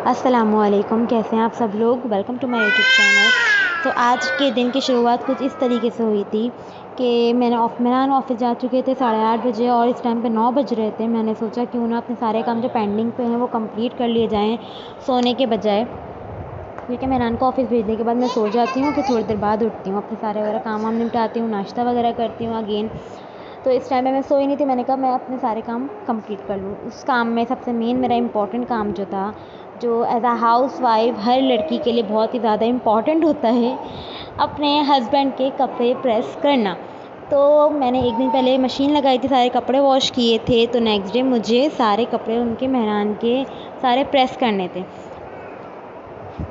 अस्सलामुअलैकुम, कैसे हैं आप सब लोग। Welcome to my YouTube channel. तो आज के दिन की शुरुआत कुछ इस तरीके से हुई थी कि मेहरान ऑफिस जा चुके थे 8:30 बजे और इस टाइम पे 9 बज रहे थे। मैंने सोचा क्यों ना अपने सारे काम जो पेंडिंग पे हैं वो कंप्लीट कर लिए जाएं सोने के बजाय, क्योंकि मेहरान को ऑफिस भेजने के बाद मैं सो जाती हूँ, फिर थोड़ी देर बाद उठती हूँ, अपने सारे वगैरह काम निपटाती हूँ, नाश्ता वगैरह करती हूँ अगेन। तो इस टाइम में मैं सोई नहीं थी। मैंने कहा मैं अपने सारे काम कंप्लीट कर लूँ। उस काम में सबसे मेन मेरा इम्पॉर्टेंट काम जो था, जो एज अ हाउस वाइफ हर लड़की के लिए बहुत ही ज़्यादा इम्पॉर्टेंट होता है, अपने हस्बैंड के कपड़े प्रेस करना। तो मैंने एक दिन पहले मशीन लगाई थी, सारे कपड़े वॉश किए थे, तो नेक्स्ट डे मुझे सारे कपड़े उनके मेहरान के सारे प्रेस करने थे,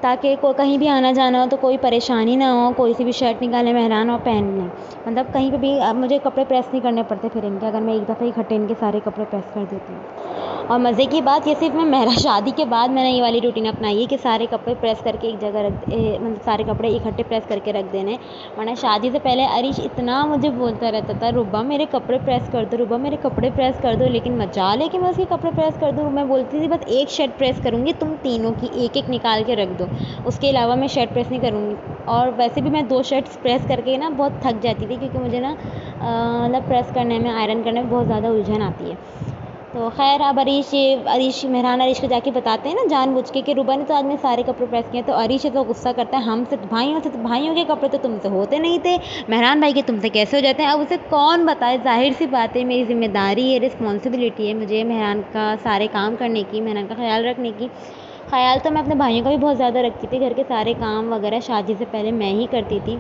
ताकि को कहीं भी आना जाना हो तो कोई परेशानी ना हो, कोई सी भी शर्ट निकाले मेहरान और पहन लें। मतलब कहीं पे भी मुझे कपड़े प्रेस नहीं करने पड़ते फिर इनके, अगर मैं एक दफ़ा इकट्ठे इनके सारे कपड़े प्रेस कर देती हूँ। और मज़े की बात ये सिर्फ मैं मेरा शादी के बाद मैंने ये वाली रूटीन अपनाई है कि सारे कपड़े प्रेस करके एक जगह मतलब सारे कपड़े इकट्ठे प्रेस करके रख देने। वरना शादी से पहले अरीश इतना मुझे बोलता रहता था, रुबा मेरे कपड़े प्रेस कर दो, रुबा मेरे कपड़े प्रेस कर दो, लेकिन मजाल है कि मैं उसके कपड़े प्रेस कर दूँ। मैं बोलती थी बस एक शर्ट प्रेस करूँगी, तुम तीनों की एक एक निकाल के रख दो, उसके अलावा मैं शर्ट प्रेस नहीं करूँगी। और वैसे भी मैं 2 शर्ट्स प्रेस करके ना बहुत थक जाती थी, क्योंकि मुझे ना मतलब प्रेस करने में, आयरन करने में बहुत ज़्यादा उलझन आती है। तो खैर अब मेहरान अरीश को जाके बताते हैं ना जानबूझ के कि रुबा ने तो आज मेरे सारे कपड़े प्रेस किए। तो अरीश तो गुस्सा करता है, हमसे भाइयों से, तो भाइयों के कपड़े तो तुमसे होते नहीं थे, मेहरान भाई के तुमसे कैसे हो जाते हैं। अब उसे कौन बताए, जाहिर सी बात है मेरी जिम्मेदारी है, रिस्पॉन्सिबिलिटी है मुझे मेहरान का सारे काम करने की, मेहरान का ख्याल रखने की। ख्याल तो मैं अपने भाइयों का भी बहुत ज़्यादा रखती थी, घर के सारे काम वगैरह शादी से पहले मैं ही करती थी,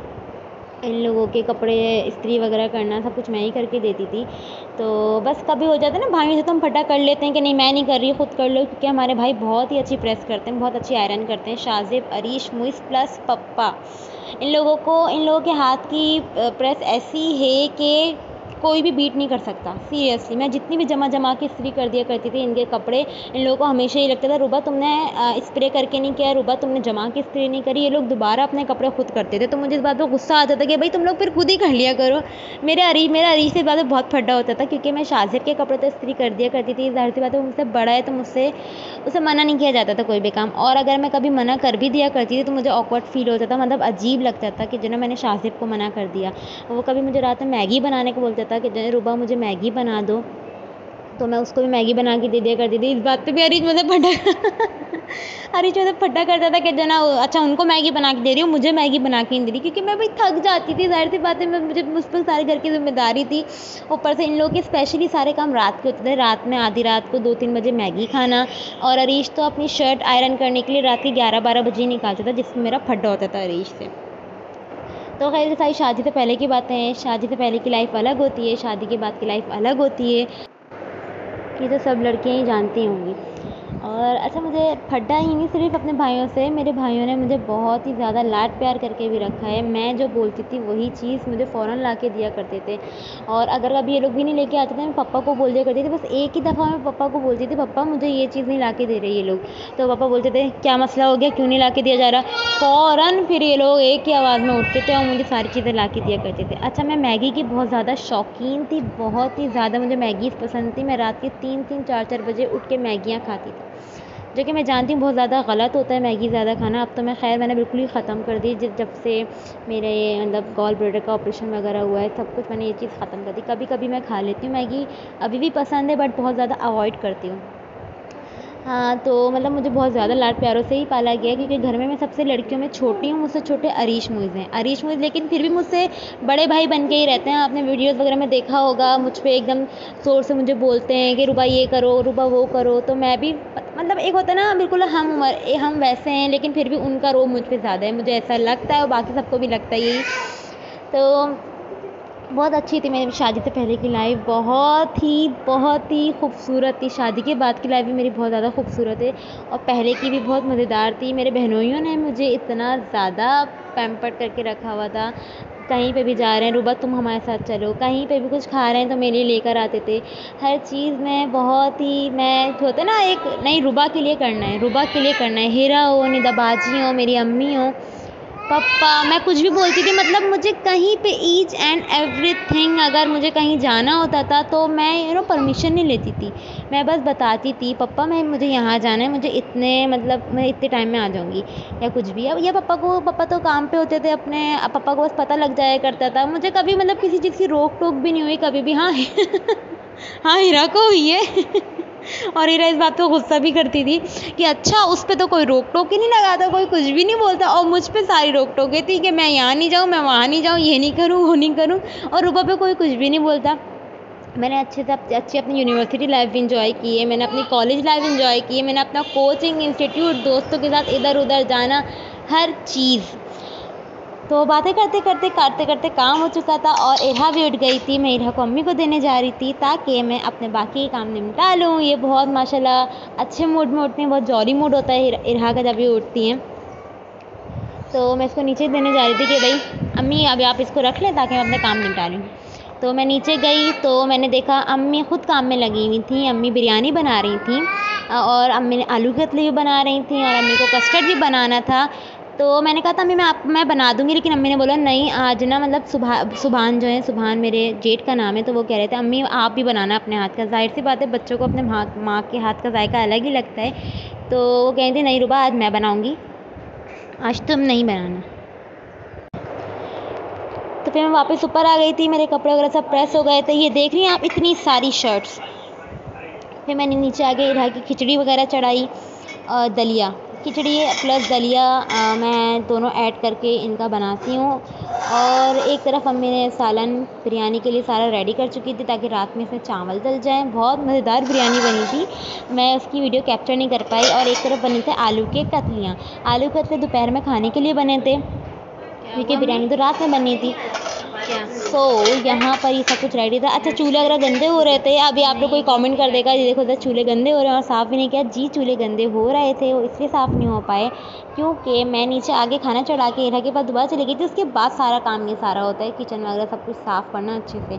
इन लोगों के कपड़े इस्त्री वगैरह करना सब कुछ मैं ही करके देती थी। तो बस कभी हो जाता है ना भाइयों से तो हम फटा कर लेते हैं कि नहीं मैं नहीं कर रही, खुद कर लो, क्योंकि हमारे भाई बहुत ही अच्छी प्रेस करते हैं, बहुत अच्छी आयरन करते हैं। शाजिब, अरीश, मुइस प्लस पप्पा, इन लोगों के हाथ की प्रेस ऐसी है कि कोई भी बीट नहीं कर सकता। सीरियसली मैं जितनी भी जमा के इस्त्री कर दिया करती थी इनके कपड़े, इन लोगों को हमेशा ये लगता था रुबा तुमने स्प्रे करके नहीं किया, रुबा तुमने जमा के इस्त्री नहीं करी। ये लोग दोबारा अपने कपड़े खुद करते थे, तो मुझे इस बात पर गुस्सा आता था कि भाई तुम लोग फिर खुद ही कर लिया करो। मेरा अरीश से बात बहुत फड्डा होता था, क्योंकि मैं शाजिब के कपड़े तो इस्त्री कर दिया करती थी, ज़ाहिर सी बात है वो मुझसे बड़ा है, तो मुझसे उसे मना नहीं किया जाता था कोई भी काम। और अगर मैं कभी मना कर भी दिया करती थी तो मुझे ऑकवर्ड फील होता था, मतलब अजीब लगता था कि जो ना मैंने शाजिब को मना कर दिया। वो कभी मुझे रात में मैगी बनाने को बोलता था कि जो रुबा मुझे मैगी बना दो, तो मैं उसको भी मैगी बना के दे दिया करती थी। इस बात पे भी अरीश मुझे फटा करता था कि जो ना अच्छा उनको मैगी बना के दे रही हूँ, मुझे मैगी बना के नहीं दे रही, क्योंकि मैं भाई थक जाती थी। ज़ाहिर सी बात है मुझ पर सारे घर की जिम्मेदारी थी, ऊपर से इन लोगों के स्पेशली सारे काम रात के होते थे। रात में आधी रात को 2-3 बजे मैगी खाना, और अरीश तो अपनी शर्ट आयरन करने के लिए रात के 11-12 बजे निकालता था, जिसमें मेरा फड्डा होता था अरीश से। तो खैर सारी शादी से पहले की बातें हैं, शादी से पहले की लाइफ अलग होती है, शादी के बाद की लाइफ अलग होती है, ये तो सब लड़कियां ही जानती होंगी। और अच्छा मुझे फड्डा ही नहीं सिर्फ अपने भाइयों से, मेरे भाइयों ने मुझे बहुत ही ज़्यादा लाड प्यार करके भी रखा है। मैं जो बोलती थी वही चीज़ मुझे फ़ौरन ला के दिया करते थे, और अगर कभी ये लोग भी नहीं लेके आते थे मैं पापा को बोल दिया करती थी। बस एक ही दफ़ा मैं पापा को बोलती थी, पापा मुझे ये चीज़ नहीं ला के दे रहे ये लोग। तो पापा बोलते थे क्या मसला हो गया, क्यों नहीं ला के दिया जा रहा। फ़ौरन फिर ये लोग एक ही आवाज़ में उठते थे और मुझे सारी चीज़ें ला के दिया करते थे। अच्छा मैं मैगी की बहुत ज़्यादा शौकीन थी, बहुत ही ज़्यादा मुझे मैगी पसंद थी। मैं रात के 3-3 4-4 बजे उठ के मैगियाँ खाती थी, जो कि मैं जानती हूँ बहुत ज़्यादा गलत होता है मैगी ज़्यादा खाना। अब तो मैं खैर मैंने बिल्कुल ही ख़त्म कर दी, जब से मेरे मतलब गॉल ब्लैडर का ऑपरेशन वगैरह हुआ है, सब कुछ मैंने ये चीज़ ख़त्म कर दी। कभी कभी मैं खा लेती हूँ मैगी, अभी भी पसंद है, बट बहुत ज़्यादा अवॉइड करती हूँ। हाँ तो मतलब मुझे बहुत ज़्यादा लाड प्यारों से ही पाला गया, क्योंकि घर में मैं सबसे लड़कियों में छोटी हूँ, मुझसे छोटे अरीश मुइज़ हैं। अरीश मुइज़ लेकिन फिर भी मुझसे बड़े भाई बन के ही रहते हैं। आपने वीडियोज़ वगैरह में देखा होगा, मुझ पे एकदम ज़ोर से मुझे बोलते हैं कि रुबा ये करो, रुबा वो करो। तो मैं भी मतलब एक होता है ना बिल्कुल हम वैसे हैं, लेकिन फिर भी उनका रोब मुझ पर ज़्यादा है, मुझे ऐसा लगता है, और बाकी सबको भी लगता है यही। तो बहुत अच्छी थी मेरी शादी से पहले की लाइफ, बहुत ही खूबसूरत थी। शादी के बाद की लाइफ भी मेरी बहुत ज़्यादा खूबसूरत है, और पहले की भी बहुत मज़ेदार थी। मेरे बहनोइयों ने मुझे इतना ज़्यादा पैम्पर्ड करके रखा हुआ था। कहीं पे भी जा रहे हैं रुबा तुम हमारे साथ चलो, कहीं पे भी कुछ खा रहे हैं तो मेरे लिए लेकर आते थे। हर चीज़ में बहुत ही मैं होता ना एक नहीं रुबा के लिए करना है, रुबा के लिए करना है। हीरा हो, निदाबाजी हो, मेरी अम्मी हो, पापा, मैं कुछ भी बोलती थी, मतलब मुझे कहीं पे ईच एंड एवरीथिंग, अगर मुझे कहीं जाना होता था तो मैं परमिशन नहीं लेती थी। मैं बस बताती थी पापा मुझे यहाँ जाना है, मुझे इतने मतलब मैं इतने टाइम में आ जाऊँगी या कुछ भी। अब या पापा तो काम पे होते थे अपने, अब पापा को बस पता लग जाया करता था। मुझे कभी मतलब किसी चीज़ की रोक टोक भी नहीं हुई कभी भी। हाँ हाँ, हीरा को हुई है और हीरा इस बात पे गुस्सा भी करती थी कि अच्छा उस पे तो कोई रोक टोक ही नहीं लगाता, कोई कुछ भी नहीं बोलता, और मुझ पे सारी रोक टोकें थी कि मैं यहाँ नहीं जाऊँ, मैं वहाँ नहीं जाऊँ, ये नहीं करूँ, वो नहीं करूँ, और रूबा पे कोई कुछ भी नहीं बोलता। मैंने अच्छी अपनी यूनिवर्सिटी लाइफ भी इंजॉय की है, मैंने अपनी कॉलेज लाइफ इंजॉय की है, मैंने अपना कोचिंग इंस्टीट्यूट, दोस्तों के साथ इधर उधर जाना, हर चीज़। तो बातें करते काम हो चुका था और इरहा भी उठ गई थी। मैं इरहा को अम्मी को देने जा रही थी ताकि मैं अपने बाकी के काम निपटा लूँ। ये बहुत माशाल्लाह अच्छे मूड में उठती हैं, बहुत जॉली मूड होता है इरहा का जब ये उठती हैं। तो मैं इसको नीचे देने जा रही थी कि भाई अम्मी अभी आप इसको रख लें ताकि मैं अपने काम निपटा लूँ। तो मैं नीचे गई तो मैंने देखा अम्मी ख़ुद काम में लगी हुई थी। अम्मी बिरयानी बना रही थी और अम्मी ने आलू की कतली भी बना रही थी और अम्मी को कस्टर्ड भी बनाना था। तो मैंने कहा था अम्मी मैं बना दूँगी, लेकिन अम्मी ने बोला नहीं आज ना, मतलब सुभान जो है, सुभान मेरे जेठ का नाम है, तो वो कह रहे थे अम्मी आप भी बनाना अपने हाथ का। ज़ाहिर सी बात है बच्चों को अपने माँ के हाथ का जायका अलग ही लगता है। तो वो कह रही थी नहीं रुबा आज मैं बनाऊँगी, आज तुम नहीं बनाना। तो फिर मैं वापस ऊपर आ गई थी, मेरे कपड़े वगैरह सब प्रेस हो गए थे। ये देख रही हैं आप इतनी सारी शर्ट्स। फिर मैंने नीचे आके इरहा की खिचड़ी वगैरह चढ़ाई, दलिया खिचड़ी प्लस दलिया मैं दोनों ऐड करके इनका बनाती हूँ। और एक तरफ अम्मी ने सालन बिरयानी के लिए सारा रेडी कर चुकी थी ताकि रात में इसमें चावल डल जाएँ। बहुत मज़ेदार बिरयानी बनी थी, मैं उसकी वीडियो कैप्चर नहीं कर पाई। और एक तरफ बने थे आलू के कतलियाँ। आलू कतले दोपहर में खाने के लिए बने थे क्योंकि बिरयानी तो रात में बनी थी। सो यहाँ पर ये सब कुछ रेडी था। अच्छा चूल्हे वगैरह गंदे हो रहे थे, अभी आप लोग कोई कमेंट कर देगा ये देखो तो चूल्हे गंदे हो रहे हैं और साफ़ भी नहीं किया। जी चूल्हे गंदे हो रहे थे, वो इसलिए साफ़ नहीं हो पाए क्योंकि मैं नीचे आगे खाना चढ़ा के इरहा के पास दोबारा चली गई थी। उसके बाद सारा काम ये सारा होता है, किचन वगैरह सब कुछ साफ़ करना अच्छे से।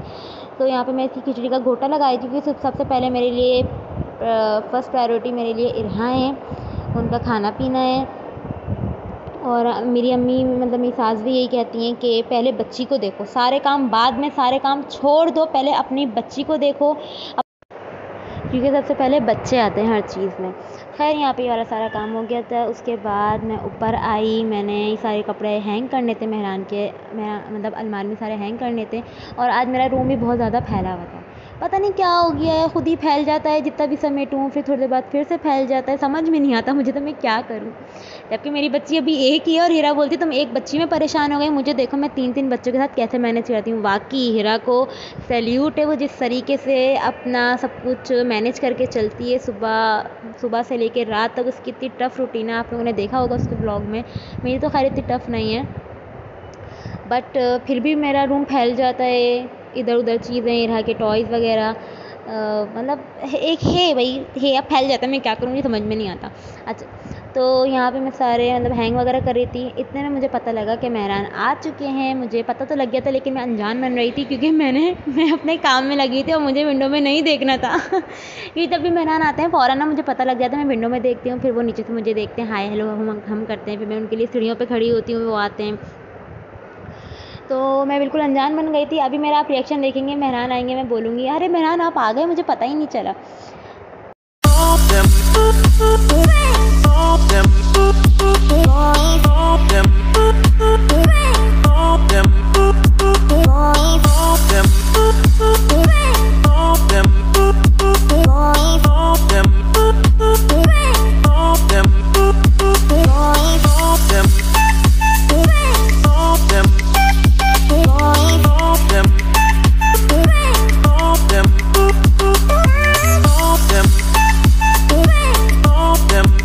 तो यहाँ पर मैं इसकी खिचड़ी का घोटा लगाई थी क्योंकि सबसे पहले मेरे लिए फ़र्स्ट प्रायोरिटी मेरे लिए इरहा है, उनका खाना पीना है। और मेरी अम्मी मतलब मेरी सास भी यही कहती हैं कि पहले बच्ची को देखो, सारे काम बाद में, सारे काम छोड़ दो, पहले अपनी बच्ची को देखो क्योंकि सबसे पहले बच्चे आते हैं हर चीज़ में। खैर यहाँ पे ये वाला सारा काम हो गया था। उसके बाद मैं ऊपर आई, मैंने ये सारे कपड़े हैंग करने थे मेहरान के, मेरा मतलब अलमारी में सारे हैंग करने थे। और आज मेरा रूम भी बहुत ज़्यादा फैला हुआ था, पता नहीं क्या हो गया है, खुद ही फैल जाता है जितना भी समेटूँ, फिर थोड़ी देर बाद फिर से फैल जाता है, समझ में नहीं आता मुझे तो मैं क्या करूँ। जबकि मेरी बच्ची अभी एक ही है और हीरा बोलती तुम एक बच्ची में परेशान हो गई, मुझे देखो मैं 3-3 बच्चों के साथ कैसे मैनेज करती हूँ। वाकई हीरा को सैल्यूट है, वो जिस तरीके से अपना सब कुछ मैनेज करके चलती है, सुबह से लेकर रात तक उसकी इतनी टफ़ रूटीन है। आप लोगों ने देखा होगा उसके ब्लॉग में। मेरी तो खैर इतनी टफ़ नहीं है, बट फिर भी मेरा रूम फैल जाता है, इधर उधर चीज़ें, इरहा के टॉयज़ वगैरह, मतलब एक है भाई है, अब फैल जाता है, मैं क्या करूँ मुझे समझ में नहीं आता। अच्छा तो यहाँ पे मैं सारे मतलब हैंग वगैरह कर रही थी, इतने में मुझे पता लगा कि मेहरान आ चुके हैं। मुझे पता तो लग गया था लेकिन मैं अनजान बन रही थी क्योंकि मैं अपने काम में लगी थी और मुझे विंडो में नहीं देखना था क्योंकि जब भी मेहरान आते हैं फ़ौरन ना मुझे पता लग जाता है, मैं विंडो में देखती हूँ, फिर वो नीचे से मुझे देखते हैं, हाय हेलो हम करते हैं, फिर मैं उनके लिए सीढ़ियों पर खड़ी होती हूँ, वो आते हैं। तो मैं बिल्कुल अनजान बन गई थी। अभी मेरा आप रिएक्शन देखेंगे, मेहरान आएंगे, मैं बोलूँगी अरे मेहरान आप आ गए, मुझे पता ही नहीं चला। them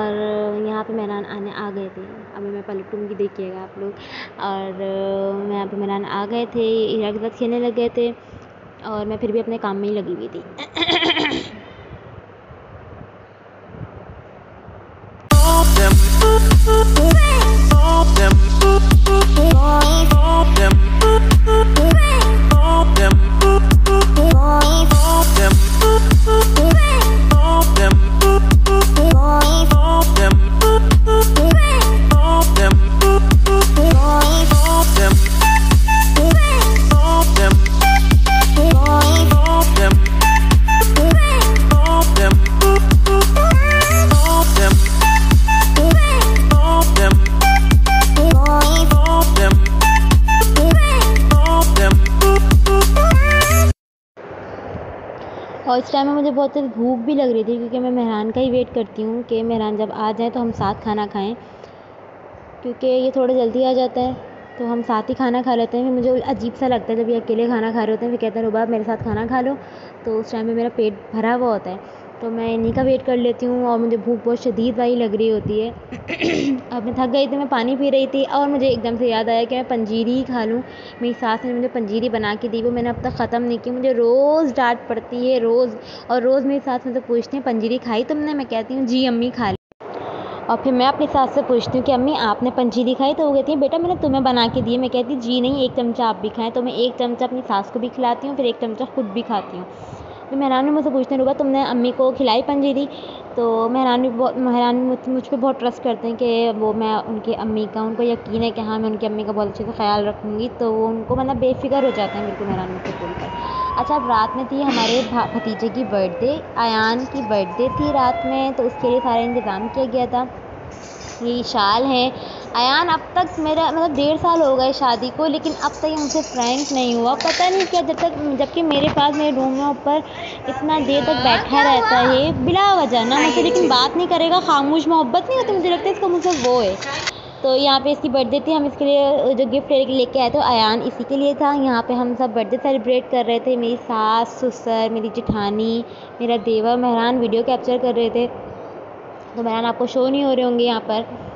और यहाँ पे मेहमान आने आ गए थे। अभी मैं पलटूँगी, देखिएगा आप लोग। और यहाँ पे मेहमान आ गए थे, इरा के साथ खेलने लग गए थे और मैं फिर भी अपने काम में ही लगी हुई थी। और इस टाइम में मुझे बहुत तेज़ भूख भी लग रही थी, क्योंकि मैं मेहरान का ही वेट करती हूँ कि मेहरान जब आ जाए तो हम साथ खाना खाएं, क्योंकि ये थोड़ा जल्दी आ जाता है तो हम साथ ही खाना खा लेते हैं। फिर मुझे अजीब सा लगता है जब ये अकेले खाना खा रहे होते हैं, फिर कहते हैं रुबाब मेरे साथ खाना खा लो, तो उस टाइम में मेरा पेट भरा हुआ होता है, तो मैं इन्हीं का वेट कर लेती हूँ और मुझे भूख बहुत शदीद वाली लग रही होती है। अब मैं थक गई थी, मैं पानी पी रही थी और मुझे एकदम से याद आया कि मैं पंजीरी ही खा लूँ। मेरी सास ने मुझे पंजीरी बना के दी, वो मैंने अब तक ख़त्म नहीं की। मुझे रोज़ डांट पड़ती है, रोज़। और रोज़ मेरी सास मुझसे पूछती हैं पंजीरी खाई तुमने? मैं कहती हूँ जी अम्मी खा ली। और फिर मैं अपनी सास से पूछती हूँ कि अम्मी आपने पंजीरी खाई? तो वो कहती है बेटा मैंने तुम्हें बना के दी है। मैं कहती जी नहीं, एक चमचा आप भी खाएं। तो मैं एक चमचा अपनी सास को भी खिलाती हूँ, फिर एक चमचा खुद भी खाती हूँ। तो मेहरान भी मुझसे पूछते हैं रुबा तुमने अम्मी को खिलाई पंजीरी? तो मेहरान मुझ पर बहुत ट्रस्ट करते हैं कि वो मैं उनकी अम्मी का, उनको यकीन है कि हाँ मैं उनकी अम्मी का बहुत अच्छे से ख्याल रखूँगी, तो वो उनको मतलब बेफिक्र हो जाते हैं बिल्कुल मेहरान मुझसे बोलकर। अच्छा, अब रात में थी हमारे भतीजे की बर्थडे, अयान की बर्थडे थी रात में, तो उसके लिए सारा इंतज़ाम किया गया था। ये शाल है। अयान अब तक मेरा मतलब 1.5 साल हो गए शादी को, लेकिन अब तक ये मुझसे फ्रैंक नहीं हुआ, पता नहीं क्या, जबकि मेरे पास मेरे रूम में ऊपर इतना देर तक बैठा रहता है बिला वजह ना मुझसे, लेकिन बात नहीं करेगा। खामोश मोहब्बत नहीं होती, मुझे लगता है इसका मुझसे वो है। तो यहाँ पे इसकी बर्थडे थी, हम इसके लिए जो गिफ्ट लेके आए थे अयान इसी के लिए था। यहाँ पे हम सब बर्थडे सेलिब्रेट कर रहे थे, मेरी सास, ससुर, मेरी जेठानी, मेरा देवर, मेहरान वीडियो कैप्चर कर रहे थे। तो मेहरान आपको शो नहीं हो रहे होंगे यहाँ पर।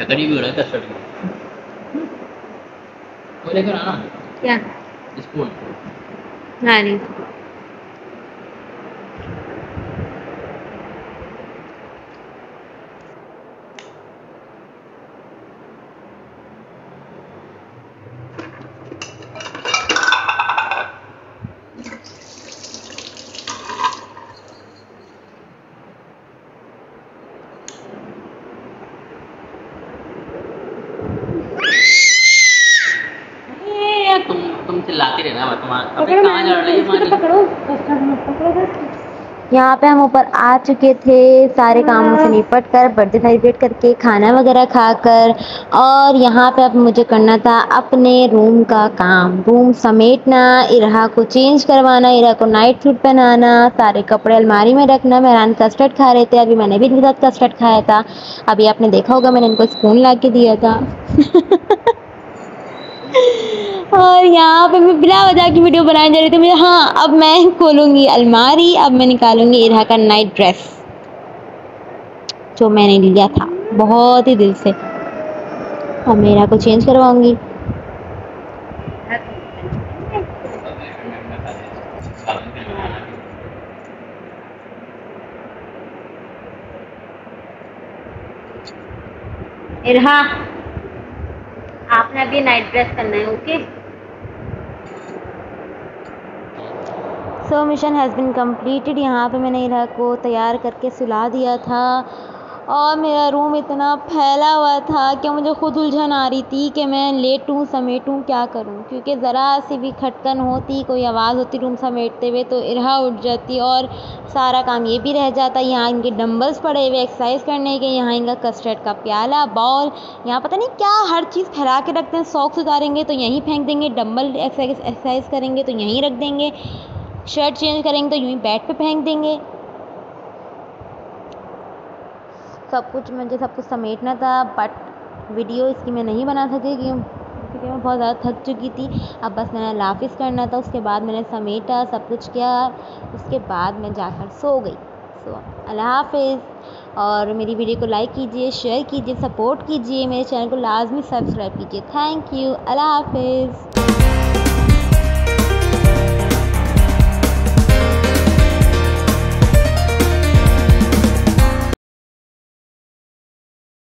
चकरी भी हो रहा है कस्टर्ड की। वो लेकर आना क्या स्पून। हाँ नहीं तुम चिल्लाती रहना मत। अबे कहाँ जा रही है? यहाँ पे हम ऊपर आ चुके थे सारे कामों से निपट कर, बर्थडे सेलिब्रेट करके, खाना वगैरह खाकर, और यहाँ पे अब मुझे करना था अपने रूम का काम, रूम समेटना, इरहा को चेंज करवाना, इरहा को नाइट सूट पहनाना, सारे कपड़े अलमारी में रखना। मेहरान कस्टर्ड खा रहे थे, अभी मैंने भी इनके साथ कस्टर्ड खाया था। अभी आपने देखा होगा मैंने इनको स्पून ला के दिया था। और यहाँ पे मैं बिला वजह की वीडियो बनाने जा रही थी मुझे। हाँ, अब मैं खोलूँगी अलमारी, अब मैं निकालूँगी इरहा का नाइट ड्रेस जो मैंने लिया था बहुत ही दिल से, और मैं इरहा को चेंज करवाऊँगी। इरहा, आपने अभी नाइट ड्रेस करना है, okay. So mission has been completed. यहाँ पे मैंने इरहा को तैयार करके सुला दिया था और मेरा रूम इतना फैला हुआ था कि मुझे खुद उलझन आ रही थी कि मैं लेटूं समेटूं क्या करूं, क्योंकि ज़रा सी भी खटकन होती, कोई आवाज़ होती रूम समेटते हुए तो इरहा उठ जाती और सारा काम ये भी रह जाता। यहाँ इनके डंबल्स पड़े हुए एक्सरसाइज करने के, यहाँ इनका कस्टर्ड का प्याला, बॉल, यहाँ पता नहीं क्या हर चीज़ फैला के रखते हैं। सॉक्स उतारेंगे तो यहीं फेंक देंगे, डंबल एक्सरसाइज करेंगे तो यहीं रख देंगे, शर्ट चेंज करेंगे तो यूँ ही बेड पे फेंक देंगे। सब कुछ समेटना था, बट वीडियो इसकी मैं नहीं बना सकी क्योंकि मैं बहुत ज़्यादा थक चुकी थी। अब बस मैंने लाफिस करना था, उसके बाद मैंने समेटा, सब कुछ किया, उसके बाद मैं जाकर सो गई। सो अल्लाह हाफिज़। और मेरी वीडियो को लाइक कीजिए, शेयर कीजिए, सपोर्ट कीजिए, मेरे चैनल को लाजमी सब्सक्राइब कीजिए। Thank you. अल्लाह हाफिज़।